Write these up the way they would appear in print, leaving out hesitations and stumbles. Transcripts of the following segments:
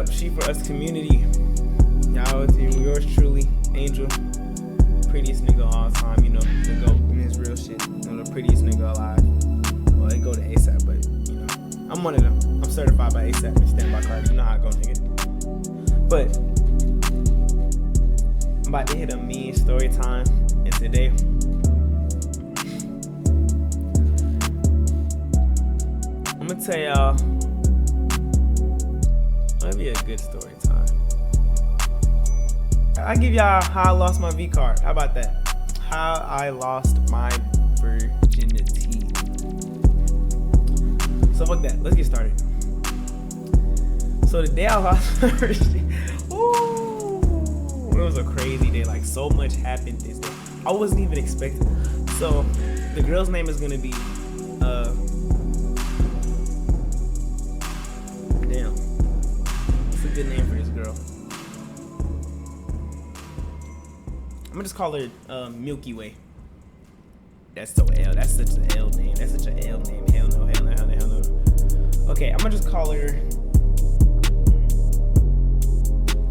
up, She4Us community? Y'all with you, yours truly, Angel. Prettiest nigga of all time, you know, the GOAT, and his real shit. You know, the prettiest nigga alive. Well, they go to ASAP, but, you know, I'm one of them. I'm certified by ASAP and stand by Cardi. You know how I go, nigga. But, I'm about to hit a mean story time, and today, I'm gonna tell y'all, it'll be a good story time. I'll give y'all how I lost my V card. How about that? How I lost my virginity. So fuck that. Let's get started. So the day I lost my virginity, it was a crazy day. Like, so much happened this day. I wasn't even expecting. So the girl's name is gonna be damn. What's a good name for this girl? I'm gonna just call her Milky Way. That's so L. That's such an L name. That's such an L name. Hell no, hell no, hell no, hell no. Okay, I'm gonna just call her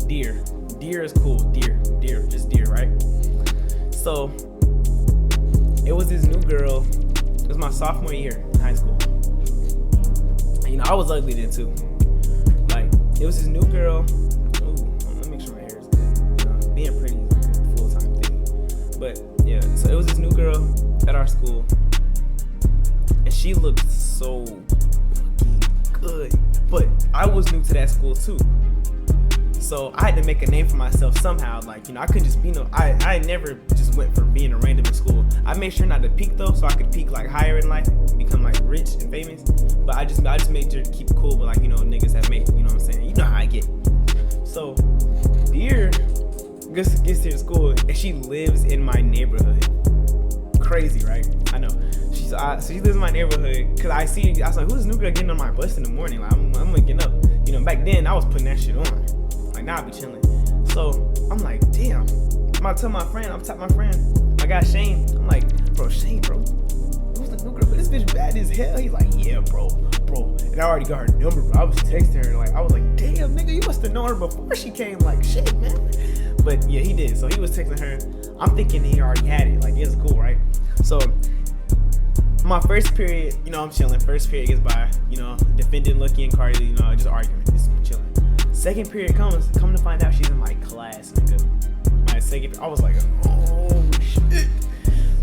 Deer. Deer is cool. Deer, just Deer, right? So it was this new girl. It was my sophomore year in high school. And, you know, I was ugly then too. Like, it was this new girl. Ooh, let me make sure my hair is good. You know, being pretty is like a full-time thing. But yeah, so it was this new girl at our school, and she looked so fucking good. But I was new to that school too. So I had to make a name for myself somehow. Like, you know, I couldn't just be I never just went for being a random in school. I made sure not to peak though, so I could peak like higher in life, become like rich and famous. But I just made sure to keep it cool with, like, you know, niggas that make, you know what I'm saying? You know how I get. So Deer gets to school, and she lives in my neighborhood. Crazy, right? I know. So she lives in my neighborhood, cause I was like, who's this new girl getting on my bus in the morning? Like, I'm waking up. You know, back then I was putting that shit on. Like, now I be chilling. So I'm like, damn. I'm about to tell my friend. I'm telling my friend. I got Shane. I'm like, bro, Shane, bro. Who's the new girl? This bitch bad as hell. He's like, yeah, bro. And I already got her number, bro. I was texting her. Like, I was like, damn, nigga, you must have known her before she came. Like, shit, man. But yeah, he did. So he was texting her. I'm thinking he already had it. Like, it's cool, right? So my first period, you know, I'm chilling. First period gets by, you know, defending Lucky and Cardi, you know, just arguing, just chilling. Second period comes, come to find out she's in my class, nigga. My second, I was like, oh shit.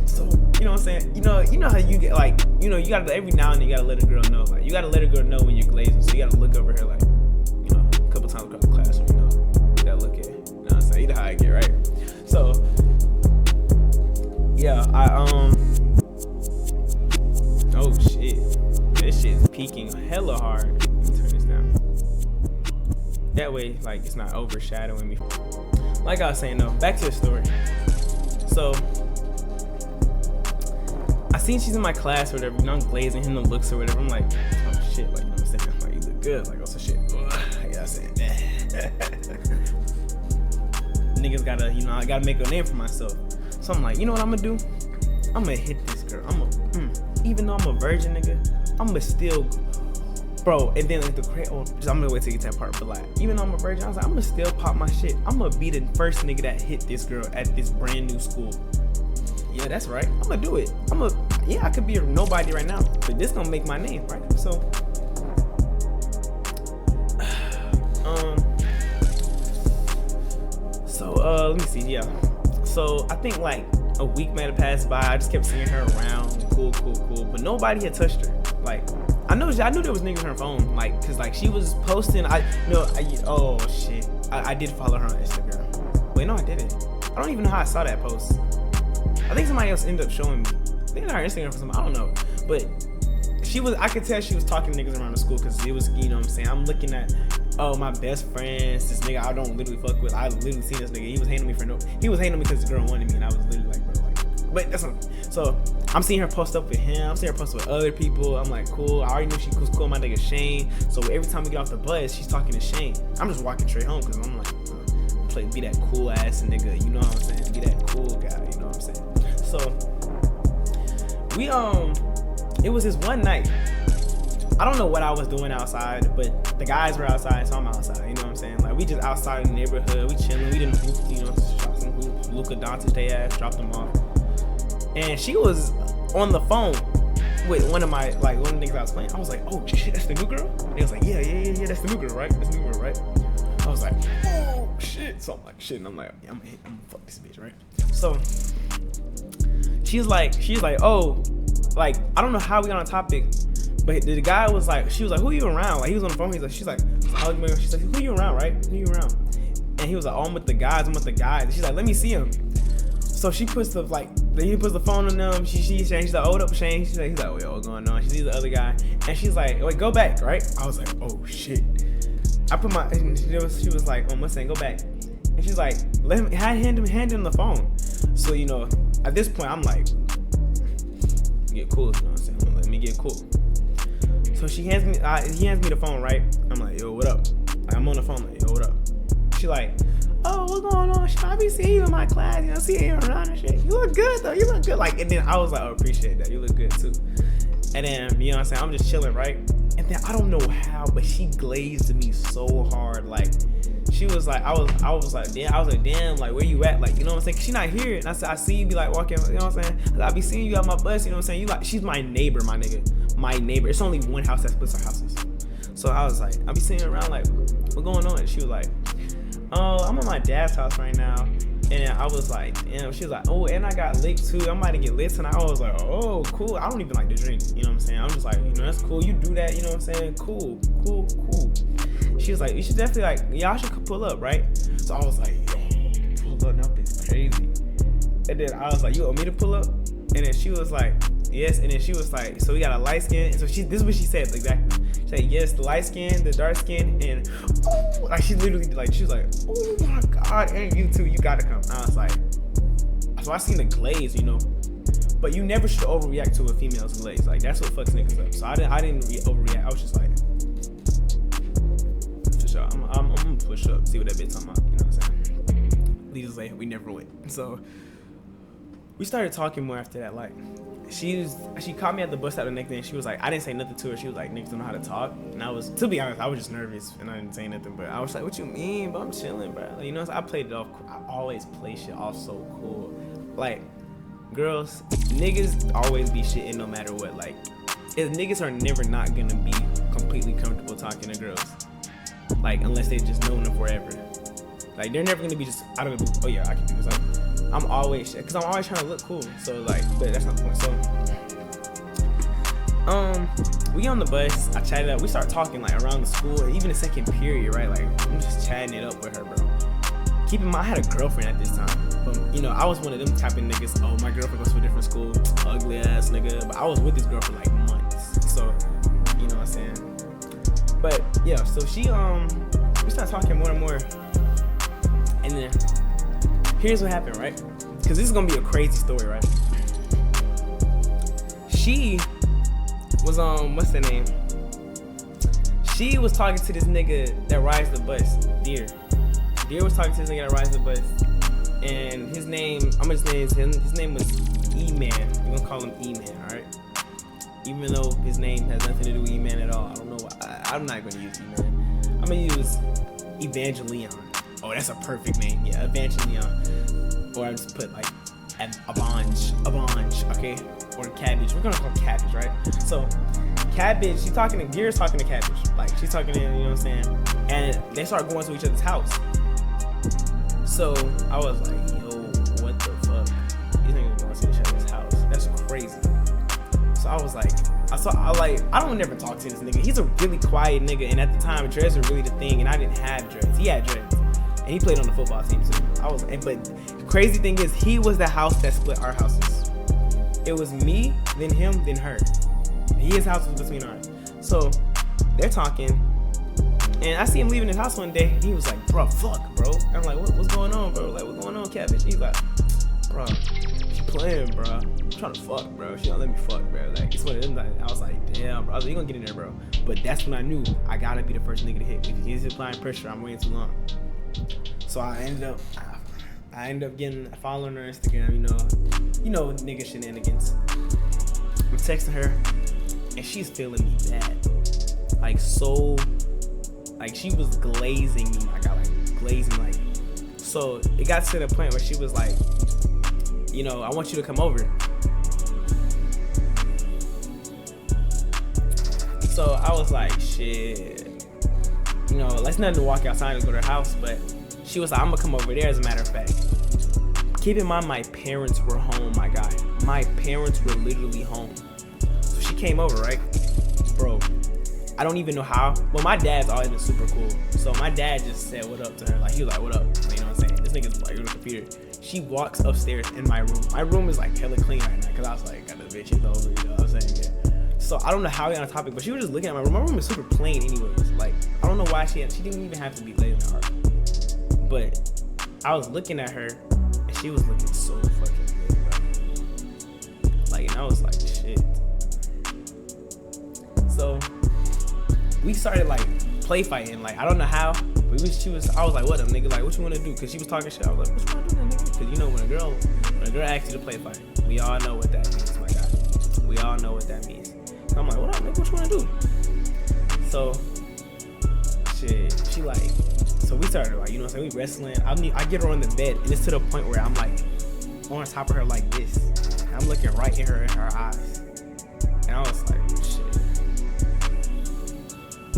So, you know what I'm saying? You know how you get, like, you know, you gotta, every now and then you gotta let a girl know. Like, you gotta let a girl know when you're glazing. So you gotta look over her, like, you know, a couple times across the classroom, you know. You gotta look at it. You know what I'm saying? You know how I get, right? So, yeah, oh shit. This shit is peaking hella hard. Let me turn this down. That way, like, it's not overshadowing me. Like I was saying, though, back to the story. So, I seen she's in my class or whatever, you know, I'm glazing him the looks or whatever. I'm like, oh shit, like, you know what I'm saying? Like, you look good. Like, oh, so shit. Yeah, I'm saying that. Niggas gotta, you know, I gotta make a name for myself. So I'm like, you know what I'm gonna do? I'm gonna hit this girl. Even though I'm a virgin, nigga, I'm gonna still, bro. And then like I'm gonna wait till you get to that part. But like, even though I'm a virgin, I was like, I'm gonna still pop my shit. I'm gonna be the first nigga that hit this girl at this brand new school. Yeah, that's right. I'm gonna do it. Yeah, I could be a nobody right now, but this gonna make my name, right? So, let me see. Yeah. So I think like a week might have passed by. I just kept seeing her around, cool, but nobody had touched her. Like, I knew there was niggas on her phone, like, cause like she was posting. Oh shit, I did follow her on Instagram. Wait, no, I didn't. I don't even know how I saw that post. I think somebody else ended up showing me. I think her Instagram for something. I don't know, but I could tell she was talking to niggas around the school, cause it was, you know what I'm saying. I'm looking at, my best friends, this nigga I don't literally fuck with. I literally seen this nigga. He was hating on me because the girl wanted me, and I was literally like, bro, like, but that's not. So I'm seeing her post up with him. I'm seeing her post with other people. I'm like, cool. I already knew she was cool. My nigga Shane. So every time we get off the bus, she's talking to Shane. I'm just walking straight home because I'm like, be that cool ass nigga. You know what I'm saying? Be that cool guy. You know what I'm saying? So we it was this one night. I don't know what I was doing outside, but the guys were outside, so I'm outside. You know what I'm saying? Like we just outside in the neighborhood, we chilling, we didn't hoop, you know, shot some hoops. Luka Doncic, they ass, dropped them off, and she was on the phone with one of the niggas I was playing. I was like, oh shit, that's the new girl? And he was like, yeah, that's the new girl, right? That's the new girl, right? I was like, oh shit. So I'm like, shit, and I'm like, yeah, I'm gonna fuck this bitch, right? So she's like, oh, like, I don't know how we got on topic, but the guy was like, she was like, who you around? Like, he was on the phone, she's like, who you around, right? Who you around? And he was like, oh, I'm with the guys. And she's like, let me see him. So she puts he puts the phone on them. She's like, hold up, Shane. He's like, oh, yo, what's going on? She sees the other guy, and she's like, wait, go back, right? I was like, oh shit. She was like, Mustang, go back. And she's like, hand him the phone. So, you know, at this point, I'm like, get cool, you know what I'm saying? Let me get cool. So he hands me the phone, right? I'm like, yo, what up? Like, I'm on the phone, like, yo, what up? She like, oh, what's going on? I be seeing you in my class, you know, seeing you around and shit. You look good though, you look good. Like, and then I was like, oh, appreciate that, you look good too. And then, you know what I'm saying, I'm just chilling, right? And then I don't know how, but she glazed me so hard. Like, she was like, I was like, damn, like, where you at? Like, you know what I'm saying? 'Cause she not here. And I said, I see you be like walking, you know what I'm saying? I be seeing you at my bus, you know what I'm saying? You like, she's my neighbor, my nigga. My neighbor. It's only one house that splits our houses. So I was like, I be seeing her around, like, what's going on? And she was like, oh, I'm at my dad's house right now. And I was like, damn. She was like, oh, and I got lit too. I'm about to get lit tonight. I was like, oh, cool. I don't even like to drink. You know what I'm saying? I'm just like, you know, that's cool. You do that. You know what I'm saying? Cool. She was like, you should definitely, like, y'all should pull up, right? So I was like, yo, pull up is crazy. And then I was like, you want me to pull up? And then she was like, yes. And then she was like, so we got a light skin. And so this is what she said exactly. She said, yes, the light skin, the dark skin, and oh, like she literally, like, she was like, oh my God, and you too, you gotta come. I was like, so I seen the glaze, you know, but you never should overreact to a female's glaze. Like, that's what fucks niggas up. So I didn't overreact. I was just like, for sure, I'm gonna push up, see what that bitch talking about, you know what I'm saying? Needless to say, we never went. So we started talking more after that. Like, she caught me at the bus stop the next day, and she was like, I didn't say nothing to her. She was like, niggas don't know how to talk. And I was, to be honest, I was just nervous and I didn't say nothing. But I was like, what you mean? But I'm chilling, bro. Like, you know, I played it off. I always play shit off so cool. Like, girls, niggas always be shitting no matter what. Like, niggas are never not gonna be completely comfortable talking to girls. Like, unless they just known them forever. Like, they're never gonna be just out of the blue. Oh yeah, I can do this. Like, I'm always, cause I'm always trying to look cool. So like, but that's not the point. So, we on the bus. I chatted up. We start talking like around the school, even the second period, right? Like, I'm just chatting it up with her, bro. Keep in mind, I had a girlfriend at this time, but you know, I was one of them type of niggas. Oh, my girlfriend goes to a different school, ugly ass nigga. But I was with this girl for like months, so you know what I'm saying. But yeah, so we started talking more and more, and then here's what happened, right? Because this is gonna be a crazy story, right? She was what's her name? She was talking to this nigga that rides the bus, Deer. Deer was talking to this nigga that rides the bus, and his name, I'm gonna just name him. His name was E-Man. We're gonna call him E-Man, all right? Even though his name has nothing to do with E-Man at all. I don't know why. I'm not gonna use E-Man. I'm gonna use Evangelion. Oh, that's a perfect name. Yeah, Evangelion. Or I just put like Avange, okay? Or Cabbage. We're gonna call Cabbage, right? So, Cabbage, Gear's talking to Cabbage. Like, she's talking to him, you know what I'm saying? And they start going to each other's house. So, I was like, yo, what the fuck? These niggas going to each other's house. That's crazy. So, I was like, I don't never talk to this nigga. He's a really quiet nigga, and at the time, dreads were really the thing, and I didn't have dreads. He had dreads. And he played on the football team too. But the crazy thing is, he was the house that split our houses. It was me, then him, then her. His house was between ours. So they're talking, and I see him leaving his house one day. He was like, bro, fuck, bro. I'm like, what's going on, bro? Like, what's going on, Cabbage? He's like, bro, she playing, bro. I'm trying to fuck, bro. She don't let me fuck, bro. Like, it's one of them. Like, I was like, damn, bro. I was like, you gonna get in there, bro. But that's when I knew I gotta be the first nigga to hit. If he's applying pressure, I'm waiting too long. So I ended up following her Instagram, you know, nigga shenanigans. I'm texting her, and she's feeling me bad. like so, like she was glazing me. I got like glazing like. So it got to the point where she was like, you know, I want you to come over. So I was like, shit, you know, let's nothing to walk outside and go to her house. But she was like, I'm gonna come over there, as a matter of fact. Keep in mind, my parents were home, my guy. My parents were literally home. So she came over, right? Bro, I don't even know how. Well, my dad's always been super cool. So my dad just said what up to her. Like, he was like, what up? You know what I'm saying? This nigga's like on the computer. She walks upstairs in my room. My room is like hella clean right now, because I was like, got the bitches over, you know what I'm saying? Yeah. So I don't know how we on a topic, but she was just looking at my room. My room is super plain anyways. Like, I don't know why she didn't even have to be laid in the heart. But I was looking at her, and she was looking so fucking good, bro. Like, and I was like, shit. So we started like play fighting. Like, I don't know how, but I was like, what up, nigga? Like, what you wanna do? Cause she was talking shit. I was like, what you wanna do, then, nigga? Cause you know when a girl asks you to play fight, we all know what that means, my guy. We all know what that means. So I'm like, what up, nigga? What you wanna do? So shit, she like, so we started like, you know what I'm saying? We wrestling. I get her on the bed, and it's to the point where I'm like on top of her like this. And I'm looking right in her eyes, and I was like, shit,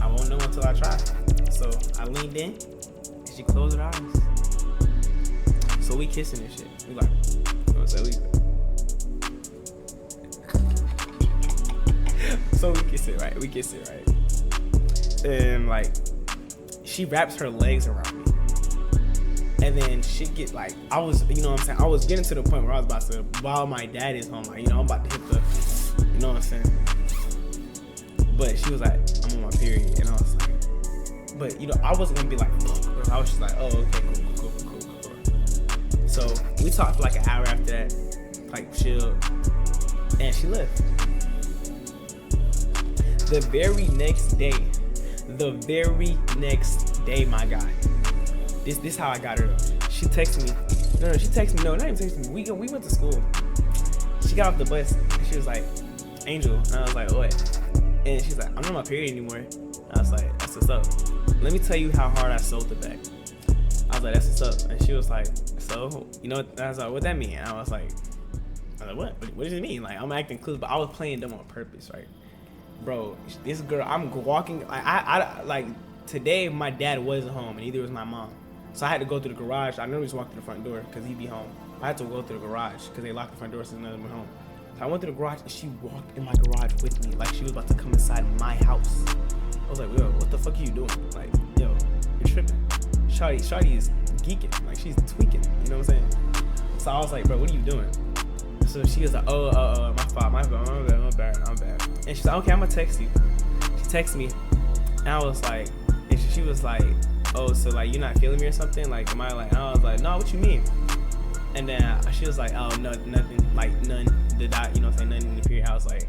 I won't know until I try. So I leaned in, and she closed her eyes. So we kissing and shit. We like, you know what I'm saying? So we kiss it, right? And like, she wraps her legs around me. And then she get like, I was, you know what I'm saying? I was getting to the point where I was about to, while my dad is home, like, you know, I'm about to hit the, you know what I'm saying? But she was like, I'm on my period. And I was like, but you know, I wasn't gonna be like, fuck. I was just like, oh, okay, cool. So we talked for like an hour after that, like chilled, and she left. The very next day, my guy. This how I got her though. She texted me. No, not even texted me. We went to school. She got off the bus and she was like, Angel. And I was like, what? And she's like, I'm not on my period anymore. And I was like, that's what's up. Let me tell you how hard I sold the bag. I was like, that's what's up. And she was like, so, you know, I was like, what that mean? And I was like, what does it mean? Like, I'm acting clueless, but I was playing dumb on purpose, right? Bro, this girl, I'm walking, I like, today my dad wasn't home, and neither was my mom. So I had to go through the garage. I never just walked through the front door, because he'd be home. I had to go through the garage, because they locked the front door since none of them were home. So I went through the garage, and she walked in my garage with me, like she was about to come inside my house. I was like, yo, what the fuck are you doing? Like, yo, you're tripping. Shawty is geeking, like she's tweaking, you know what I'm saying? So I was like, bro, what are you doing? So she was like, oh, my fault, my bad. And she's like, okay, I'm gonna text you. She texted me, and I was like, and she was like, oh, so like you're not feeling me or something? Like, am I like? And I was like, no, what you mean? And then she was like, oh, no, nothing, like none. You know what I'm saying? Nothing in the period. I was like,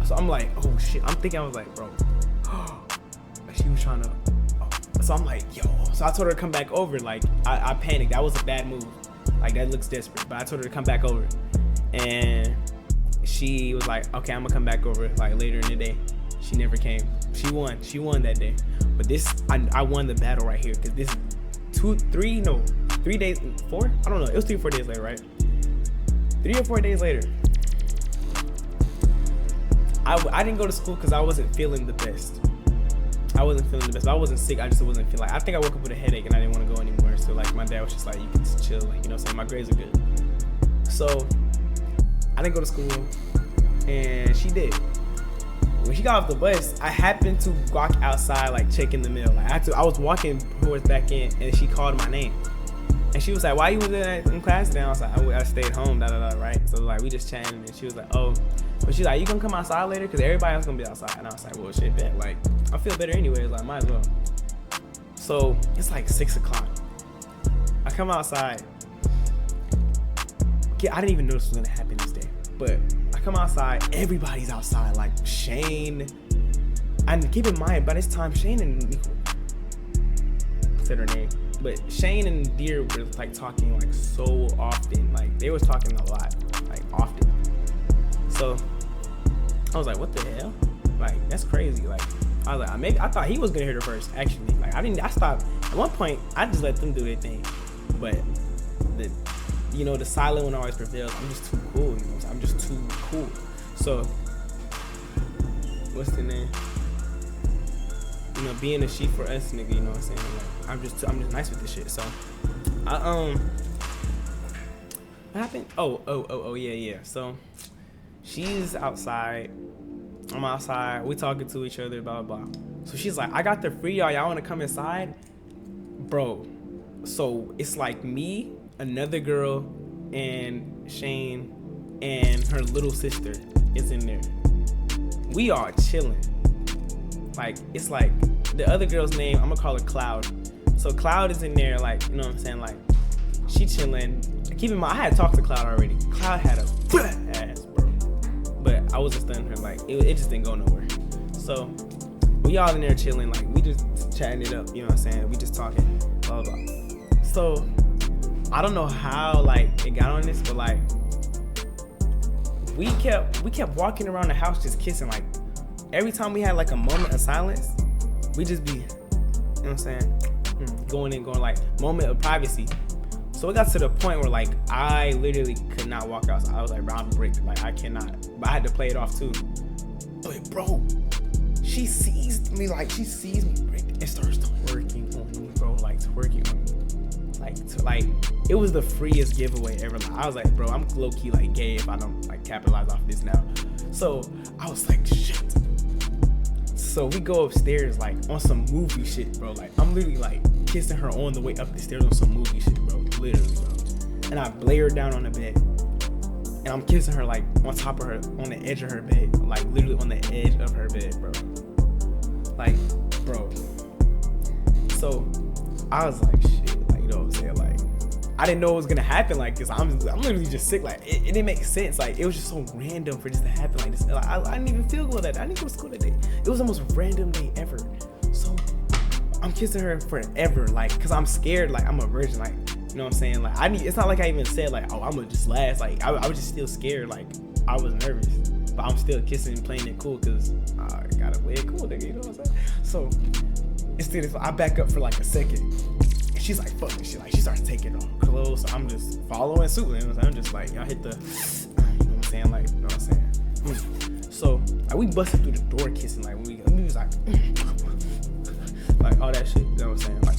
so I'm like, oh shit. I'm thinking, I was like, bro, she was trying to. So I'm like, yo. So I told her to come back over. Like, I panicked. That was a bad move. Like, that looks desperate. But I told her to come back over. And she was like, okay, I'm gonna come back over like later in the day. She never came. She won that day. But this, I won the battle right here. Because this 3 days, 4? I don't know. It was 3 or 4 days later, right? 3 or 4 days later. I didn't go to school because I wasn't feeling the best. I wasn't sick. I just wasn't feeling like, I think I woke up with a headache and I didn't want to go anymore. So like my dad was just like, you can chill, like, you know what I'm saying? My grades are good. So I didn't go to school and she did. When she got off the bus, I happened to walk outside, like checking the mail. Like I was walking towards back in and she called my name. And she was like, why you was in class today? I was like, I stayed home, right? So like we just chatting and she was like, oh. But she's like, you gonna come outside later? Because everybody else gonna be outside. And I was like, well, shit, bet. Like, I feel better anyways. Like, might as well. So, it's like 6 o'clock. I come outside. I didn't even know this was gonna happen this day. But I come outside. Everybody's outside. Like, Shane. And keep in mind, by this time, Shane and said her name. But Shane and Deer were, like, talking, like, so often. Like, they was talking a lot. Like, often. So I was like, what the hell? Like, that's crazy. Like, I was like, maybe I thought he was gonna hit her first. Actually, like I stopped at one point. I just let them do their thing, but the silent one always prevails. I'm just too cool. I'm just too cool. So, what's the name? Being a She4Us nigga. You know what I'm saying? Like, I'm just nice with this shit. So, what happened? Oh, yeah. So, she's outside. I'm outside. We talking to each other, blah, blah, blah. So she's like, I got the free, y'all want to come inside? Bro, so it's like me, another girl, and Shane, and her little sister is in there. We are chilling. Like, it's like, the other girl's name, I'm going to call her Cloud. So Cloud is in there, like, you know what I'm saying? Like, she chilling. Keep in mind, I had talked to Cloud already. Cloud had a ass, bro. But I wasn't stunning her, like, it just didn't go nowhere. So, we all in there chilling, like, we just chatting it up, you know what I'm saying? We just talking, blah, blah, blah. So, I don't know how, like, it got on this, but, like, we kept walking around the house just kissing, like, every time we had, like, a moment of silence, we just be, you know what I'm saying? Going, like, moment of privacy. So it got to the point where, like, I literally could not walk outside. I was like, bro, I'm bricked. Like, I cannot. But I had to play it off, too. But, bro, she sees me bricked and starts twerking on me, bro. Like, twerking on me. Like, it was the freest giveaway ever. Like, I was like, bro, I'm low-key, like, gay if I don't, like, capitalize off this now. So I was like, shit. So we go upstairs, like, on some movie shit, bro. Like, I'm literally, like, kissing her on the way up the stairs on some movie shit, bro. Literally, bro. And I lay her down on the bed. And I'm kissing her, like, on top of her, on the edge of her bed. Like, literally on the edge of her bed, bro. Like, bro. So, I was like, shit. Like, you know what I'm saying? Like, I didn't know it was gonna happen like this. I'm literally just sick. Like, it didn't make sense. Like, it was just so random for this to happen like this. Like, I didn't even feel good that day. I didn't go to school that day. It was the most random day ever. So, I'm kissing her forever, like, cause I'm scared. Like, I'm a virgin. Like, you know what I'm saying? Like, it's not like I even said, like, oh, I'm gonna just last. Like, I was just still scared. Like, I was nervous, but I'm still kissing and playing it cool, cause I gotta play it cool, nigga. You know what I'm saying? So, instead of, I back up for like a second, and she's like, fuck this shit. Like, she starts taking off clothes. So I'm just following suit. You know what I'm saying? I'm just like, y'all hit the, you know what I'm saying? Like, you know what I'm saying? So, like, we busted through the door kissing. Like, when we was like, like, all that shit. You know what I'm saying? Like,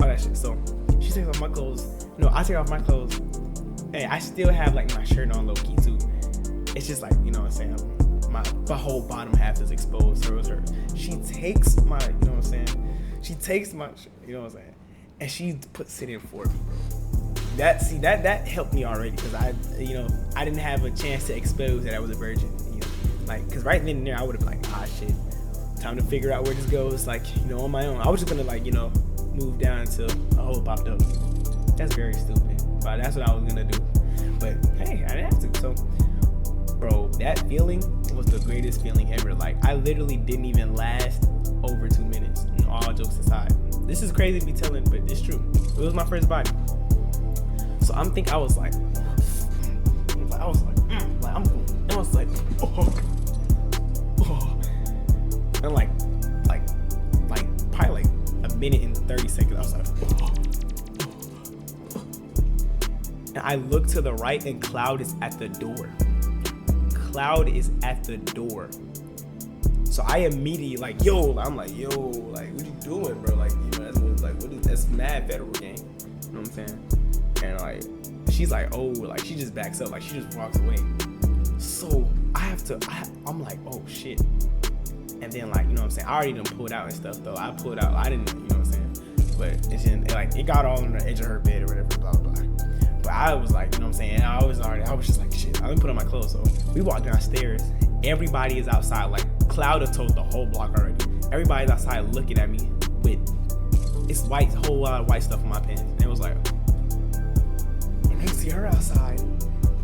all that shit. So, she takes off my clothes. No, I take off my clothes. And I still have, like, my shirt on low key too. It's just like, you know what I'm saying? My whole bottom half is exposed. So it was her. She takes my, you know what I'm saying? She takes my, you know what I'm saying? And she puts it in for me, bro. That helped me already, because I didn't have a chance to expose that I was a virgin. You know, like, because right then and there I would have been like, ah, shit, time to figure out where this goes. Like, you know, on my own. I was just gonna, like, you know, move down until a hole popped up. That's very stupid, but that's what I was gonna do. But hey, I didn't have to. So, bro, that feeling was the greatest feeling ever. Like, I literally didn't even last over 2 minutes. All jokes aside, this is crazy to be telling, but it's true. It was my first body. So I was like, and like probably like a minute and 30 seconds. I was like, and I look to the right, and Cloud is at the door. Cloud is at the door. So I immediately like, I'm like, like, what you doing, bro? Like, you know, that's mad federal game. You know what I'm saying? And like, she's like, oh, like, she just backs up, like, she just walks away. So I'm like, oh shit. And then, like, you know what I'm saying? I already done pulled out and stuff though. I pulled out, I didn't, you know what I'm saying? But it's just, like, it got all on the edge of her bed or whatever, blah, blah, blah. But I was like, you know what I'm saying? I was just like, shit, I didn't put on my clothes. So we walked downstairs. Everybody is outside. Like, Cloud have told the whole block already. Everybody's outside looking at me with, it's white, whole lot of white stuff on my pants. And it was like, and they see her outside,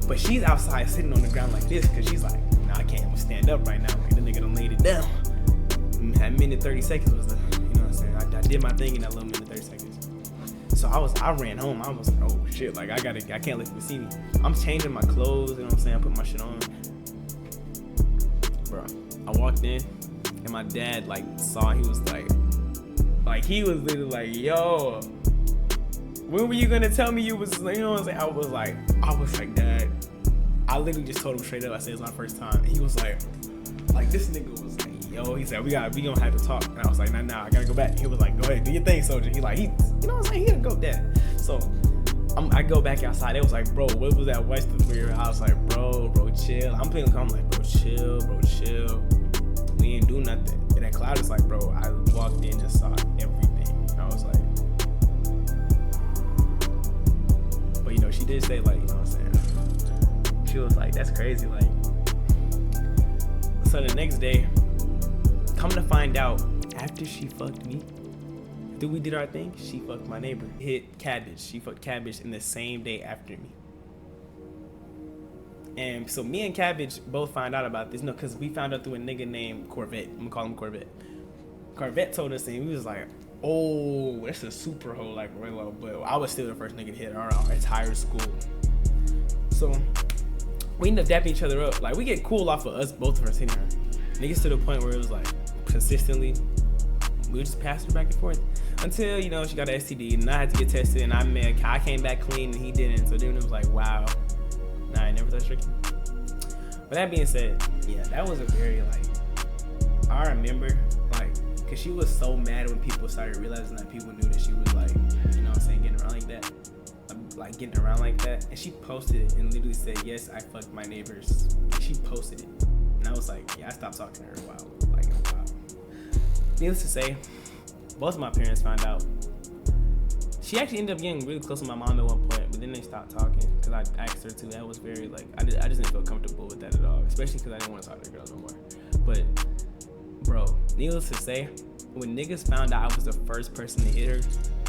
but she's outside sitting on the ground like this, because she's like, nah, I can't even stand up right now. Like, the nigga done laid it down. That minute 30 seconds was the, you know what I'm saying? I did my thing in that little minute 30 seconds. So I ran home. I was like, oh shit, like, I can't let people see me. I'm changing my clothes, you know what I'm saying? I put my shit on. Bro, I walked in, And my dad like saw, he was like he was literally like, yo, when were you gonna tell me you was, you know what I'm saying? I was like, Dad, I literally just told him straight up, I said it's my first time. And he was like this nigga was like, yo, he said, we gonna have to talk. And I was like, nah, I gotta go back. He was like, go ahead, do your thing, soldier. He you know what I'm saying? He gonna go Dad. So I go back outside. It was like, bro, what was that voice for your house? Like, bro, chill. I'm like, bro, chill. We ain't do nothing. And that cloud is like, bro, I walked in and saw everything. And I was like, but you know, she did say like, you know what I'm saying? She was like, that's crazy. Like, so the next day, come to find out, after she fucked me, after we did our thing, she fucked my neighbor. Hit Cabbage. She fucked Cabbage in the same day after me. And so me and Cabbage both found out about this. No, because we found out through a nigga named Corvette. I'm gonna call him Corvette. Corvette told us, and we was like, oh, that's a super hoe like Raylo. But I was still the first nigga to hit our entire school. So we ended up dapping each other up. Like, we get cool off of us, both of us hitting her. Niggas to the point where it was like, consistently, we would just pass her back and forth. Until, you know, she got an STD, and I had to get tested, and I came back clean, and he didn't. So then it was like, wow. Nah, I never touched Ricky. But that being said, yeah, that was a very, like, I remember, like, because she was so mad when people started realizing that people knew that she was, like, you know what I'm saying, getting around like that. Like, getting around like that. And she posted it and literally said, yes, I fucked my neighbors. She posted it. And I was like, yeah, I stopped talking to her a while. Needless to say, both of my parents found out. She actually ended up getting really close to my mom at one point, but then they stopped talking because I asked her to. That was very, like, I just didn't feel comfortable with that at all, especially because I didn't want to talk to the girls no more. But, bro, needless to say, when niggas found out I was the first person to hit her,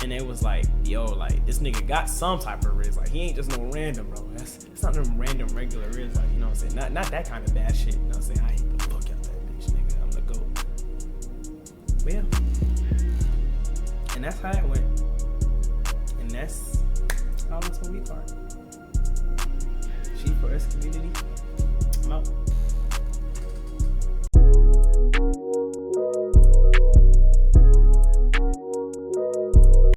and it was like, yo, like, this nigga got some type of riz. Like, he ain't just no random, bro. It's not no random regular riz. Like, you know what I'm saying? Not that kind of bad shit. You know what I'm saying? I hate the fuck out that bitch, nigga. I'm the GOAT. But yeah. And that's how it went. And that's how this movie part. She4S community. I'm out.